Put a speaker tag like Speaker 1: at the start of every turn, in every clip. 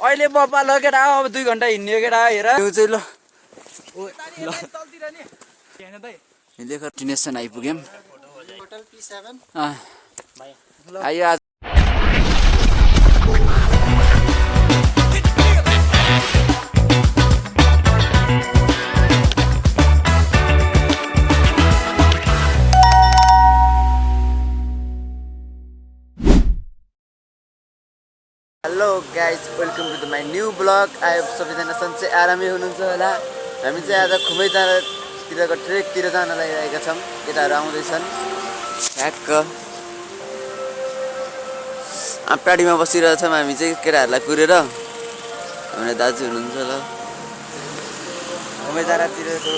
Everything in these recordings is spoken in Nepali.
Speaker 1: अहिले बप्पा ल केटा अब 2 घण्टा हिँड्ने केटा हेर यो चाहिँ ल डेस्टिनेसन आइपुग्यौँ
Speaker 2: होटल P7
Speaker 1: आयो आज hello guys welcome to my new blog आयो सबैजना सन्चै आरामै हुनुहुन्छ होला हामी चाहिँ आज खुबैतिरको ट्रेकतिर जान लागिरहेका छौँ केटाहरू आउँदैछन् ठ्याक्क आँपटाडीमा बसिरहेछौँ हामी चाहिँ केटाहरूलाई कुरेर हाम्रो दाजु हुनुहुन्छ ल खुबैतिरको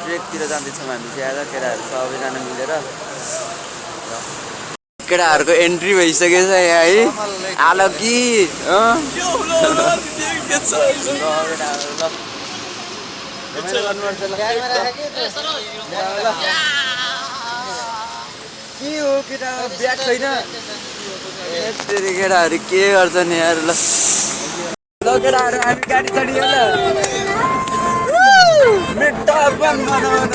Speaker 1: ट्रेकतिर जाँदैछौँ हामी चाहिँ आज केटाहरू सबैजना मिलेर केटाहरूको एन्ट्री भइसकेछ यहाँ है आलो कि के हो केटा ब्याग छैन केटाहरू के गर्छन् यार ल केटाहरू हामी गाडी चढियो ल मिठा बन बनाउन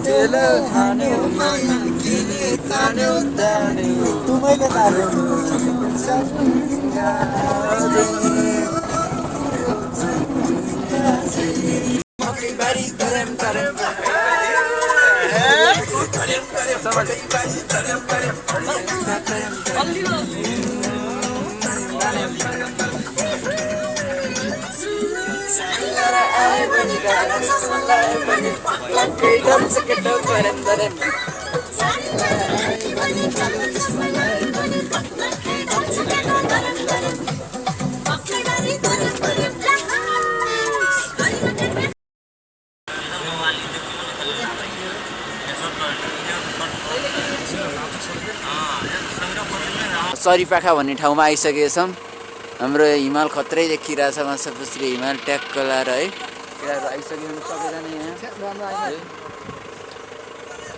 Speaker 1: Hello, Tanu, Mama, Kini, Tanu, Tanu. Tu mai le Tanu. Bari, karem, karem. सरीपाखा भन्ने ठाउँमा आइसकेका छौँ हाम्रो हिमाल खत्रै देखिरहेछ माछापुछ्री हिमाल ट्याक्क लाएर है केटाहरू आइसक्यो सबैजना यहाँ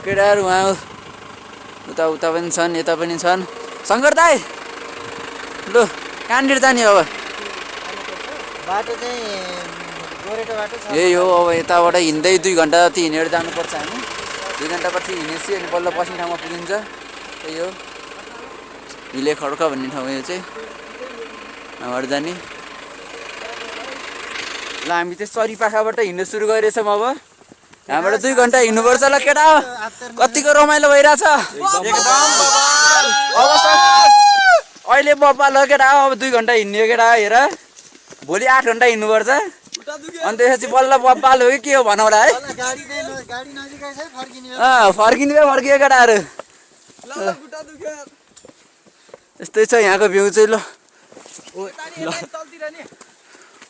Speaker 1: केटाहरू उहाँ उता उता पनि छन् यता पनि छन् शङ्कर दाई लु कहाँनिर जाने अब
Speaker 2: बाटो चाहिँ गोरेटो बाटो छ
Speaker 1: यही हो अब यताबाट हिँड्दै 2 घण्टा जति हिँडेर जानुपर्छ हामी 2 घण्टा पछि हिँडेपछि अनि बल्ल बस्ने ठाउँमा पुगिन्छ त्यही हो हिले खड्क भन्ने ठाउँ यो चाहिँ यहाँबाट जाने ल हामी चाहिँ सरीपाखाबाट हिँड्नु सुरु गरेछौँ अब यहाँबाट 2 घण्टा हिँड्नुपर्छ ल केटा कतिको रमाइलो भइरहेछ अहिले बप्पा ल केटा अब 2 घण्टा हिँड्ने केटा हेर भोलि 8 घण्टा हिँड्नुपर्छ अनि त्यसपछि बल्ल बप्पा लो कि के हो भनौँला है फर्कियो केटाहरू यस्तै छ यहाँको भ्यू चाहिँ ल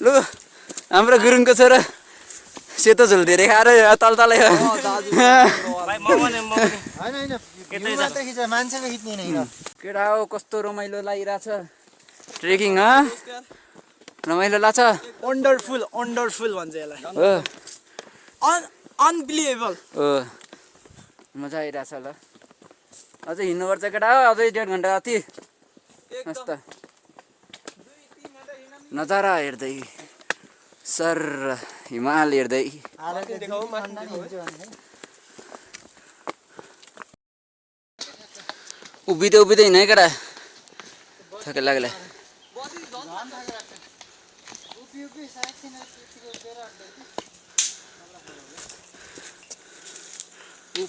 Speaker 1: लु हाम्रो गुरुङको छोरा सेतो झोल धेरै खाएर तल तलै केटा हो कस्तो रमाइलो लागिरहेछ ट्रेकिङ रमाइलो लाग्छ
Speaker 2: वन्डरफुल भन्छ यसलाई अनबिलिभेबल
Speaker 1: हो मजा आइरहेछ ल अझै हिँड्नुपर्छ केटा हो अझै 1.5 घण्टा जति मस्त नजारा हेर्दै सर हिमाल हेर्दै उभिँदै हिँड है केटा थके लाग्ला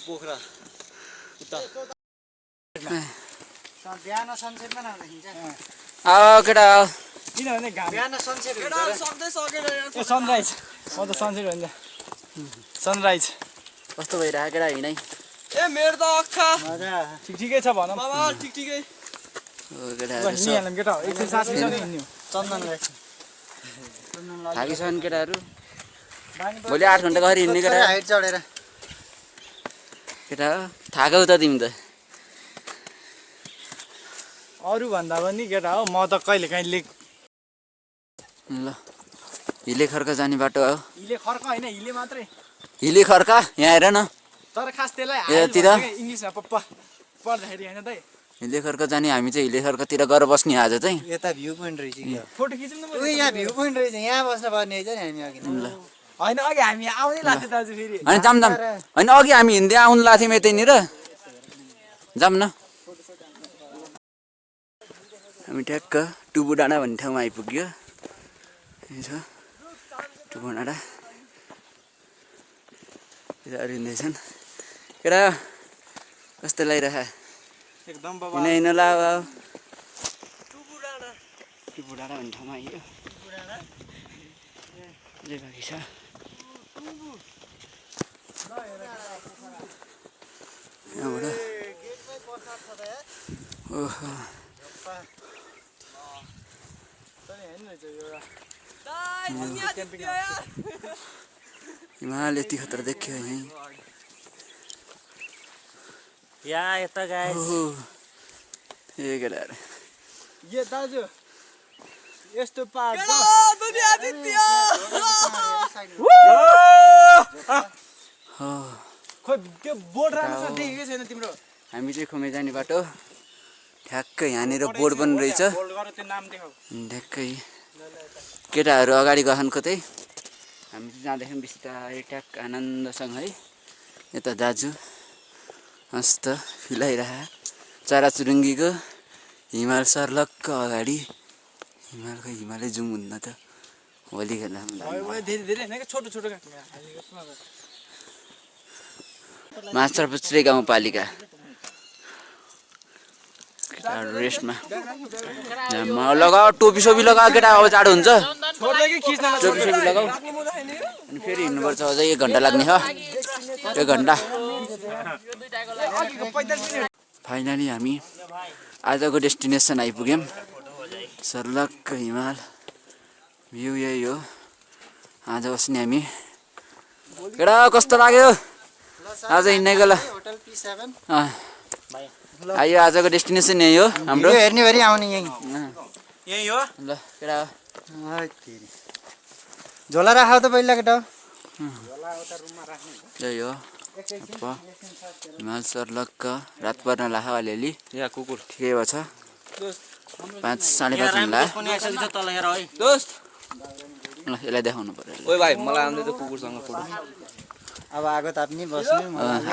Speaker 2: पोखरा बिहान सनसेटमा नहुँदा
Speaker 1: केटा
Speaker 2: किनभने बिहान सनसेट
Speaker 3: सनराइज म त सनसेट भन्छ सनराइज
Speaker 1: कस्तो भइरहेको केटा हिँडै
Speaker 3: ए मेरो त अक्खा ठिकै छ भनौँ
Speaker 2: बाबा ठिकै
Speaker 3: हिँडिहालौँ केटा हो एकछिन सास लिन्छ हिँड्नु
Speaker 2: चन्दन
Speaker 1: थाकिसक्यो केटाहरू भोलि 8 घण्टा गरी हिँड्ने केटा
Speaker 2: हाइट चढेर
Speaker 1: केटा थाकौ त तिमी त
Speaker 3: अरू भन्दा पनि केटा हो म त कहिले काहीँ लेख
Speaker 1: ल हिले खर्का जाने बाटो हो
Speaker 3: हिले खर्क होइन हिले मात्रै
Speaker 1: हिले खर्का यहाँ हेर न
Speaker 3: तर खास त्यसलाई
Speaker 1: यतातिर
Speaker 3: इङ्ग्लिसमा पढ्दाखेरि होइन त
Speaker 1: हिले खर्क जाने हामी चाहिँ हिले खर्कतिर गएर बस्ने आज चाहिँ
Speaker 2: यता भ्यू पोइन्ट रहेछ कि
Speaker 3: फोटो खिच्नु न
Speaker 2: उयो यहाँ भ्यू पोइन्ट रहेछ यहाँ बस्न पर्ने रहेछ नि हामी अघि
Speaker 1: ल
Speaker 3: होइन अघि हामी आउँदै लाग्थ्यो दाजु फेरि
Speaker 1: होइन जाम जाम होइन अघि हामी हिँड्दै आउनु लाग्थ्यौँ यतैनिर जाम न हामी ठ्याक्क टुबु डाँडा भन्ने ठाउँमा आइपुग्यो यही छ टुबु डाँडा केटाहरू हिँड्दैछन् केटा कस्तो लागिरहेको
Speaker 3: एकदम बाबा
Speaker 1: हिँड हिँड ला टुबु डाँडा भन्ने ठाउँमा आइयो अझै बाँकी छ यहाँबाट ओहो हिमाल यति खतरा देखियो यहीँ
Speaker 3: यहाँ यता गाइस
Speaker 1: ओहो ए केटाहरू
Speaker 3: यो दाजु यस्तो पाहाड
Speaker 1: हो
Speaker 3: खोइ त्यो बोर्ड राम्रो देखेकै छैन तिम्रो
Speaker 1: हामी चाहिँ खुमै जाने बाटो ठ्याक्कै यहाँनिर बोर्ड पनि रहेछ
Speaker 3: बोल्ड गरेर त्यो नाम देखाऊ
Speaker 1: ठ्याक्कै केटाहरू अगाडि गहन कतै हामी चाहिँ जाँदाखेरि बिस्तारै ट्याक आनन्दसँग है यता दाजु हस्त फिलाइरह चराचुरुङ्गीको हिमाल सर्लक्क अगाडि हिमालको हिमालै जाउँ हुन्न त होली खेल्दा
Speaker 3: धेरै धेरै होइन छोटो छोटो
Speaker 1: माछापुच्छ्रे गाउँपालिका केटाहरू रेस्टमा लगाऊ टोपी सोपी लगाऊ केटा अब जाडो हुन्छ टोपी सोपी लगाऊ अनि फेरि हिँड्नुपर्छ अझै 1 घन्टा लाग्ने हो 1 घन्टा फाइनली हामी आजको डेस्टिनेसन आइपुग्यौँ सर्लक्क हिमाल भ्यू यही हो आज बस्ने हामी केटा कस्तो लाग्यो आज हिँड्नेको ल आयो आजको डेस्टिनेसन यही हो हाम्रो
Speaker 2: हेर्ने भरि आउने यही
Speaker 3: यही हो
Speaker 1: ल केटा
Speaker 2: झोला राख त पहिला केटा
Speaker 1: यही हो हिमाल सर्लक्क रात पर्न लाख अलिअलि
Speaker 3: यहाँ कुकुर
Speaker 1: ठिकै भएछ 5 5:30 हुँला ल यसलाई देखाउनु पर्यो
Speaker 3: ओइ भाइ मलाई आउँदै त कुकुरसँग फोटो
Speaker 2: अब आगो ताप्ने बस्ने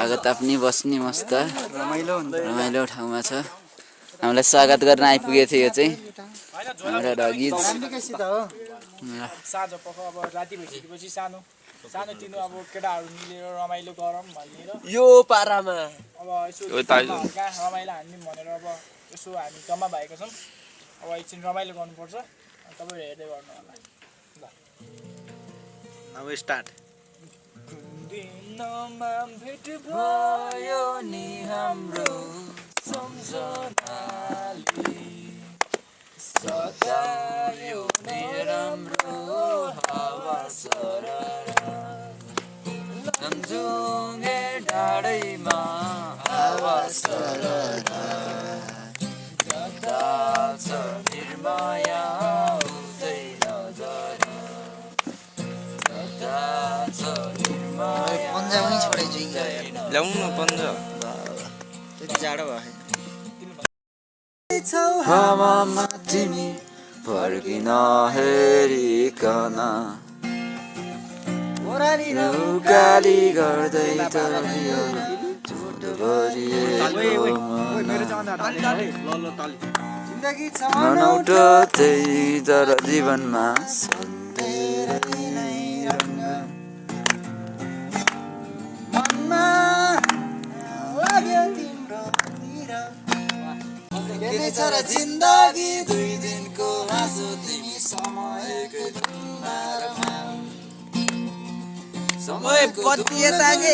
Speaker 1: आगो ताप्ने बस्ने मस्त
Speaker 2: रमाइलो हुन्छ
Speaker 1: रमाइलो ठाउँमा छ हामीलाई स्वागत गर्न आइपुगेको थियो यो चाहिँ हाम्रो डगिज
Speaker 2: राम्रीकैसित हो
Speaker 3: साँझ पख अब राति भइसकेपछि सानो सानो तिनो अब केटाहरू मिलेर रमाइलो गरौँ भनेर
Speaker 4: यो पारामा
Speaker 3: अब यसो रमाइलो हान्ने भनेर अब यसो हामी जम्मा भएका छौँ अब एकछिन रमाइलो गर्नुपर्छ तपाईँहरू हेर्दै गर्नु होला
Speaker 4: अब स्टार्ट
Speaker 3: दिनमा भेट भयो नि हाम्रो सम्झनाले सदायो नि राम्रो हावा सररा सम्झुङ्गे डाँडैमा हावा सररा जता छ निर्माया उतै नजर जता छ निर्माया
Speaker 2: पन्जा पनि छोडेछु
Speaker 4: ल्याउनु न पन्जा
Speaker 2: त्यति जाडो भयो
Speaker 1: हावामा तिमी फर्किन हेरिकन गाली गर्दै तरियो मनौटो त्यही तर जीवनमा सधैँ नै रङ्ग
Speaker 2: मनमा लाग्यो तिम्रो के छ र जिन्दगी 2 दिनको हाँसो तिमी समयको धुनमा रमाऊ
Speaker 1: समय
Speaker 2: पति यता के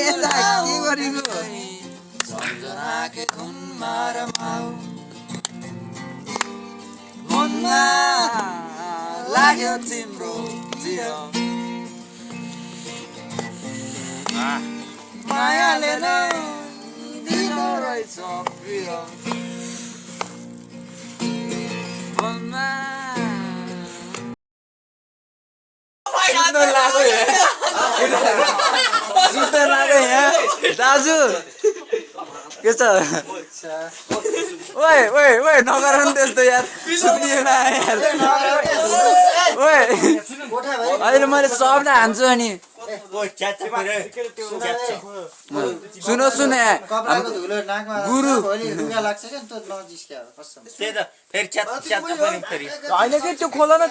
Speaker 2: गरेको सम्झनाको धुनमा रमाऊ मनमा लाग्यो तिम्रो जीवन मायाले नै दिनो रहेछ प्रिय मनमा
Speaker 1: दाजु के छ
Speaker 2: ओए ओए ओए नगर नि त्यस्तो यार सुनिएन यार ओए अहिले मैले सबलाई हान्छु अनि सुन सुन
Speaker 1: कपडाको धुलो नाकमा
Speaker 2: गुरु।
Speaker 1: भोलि ढुङ्गा लाग्छ क्या त्यो नजिस्क्या कसम
Speaker 2: होइन कि त्यो खोल न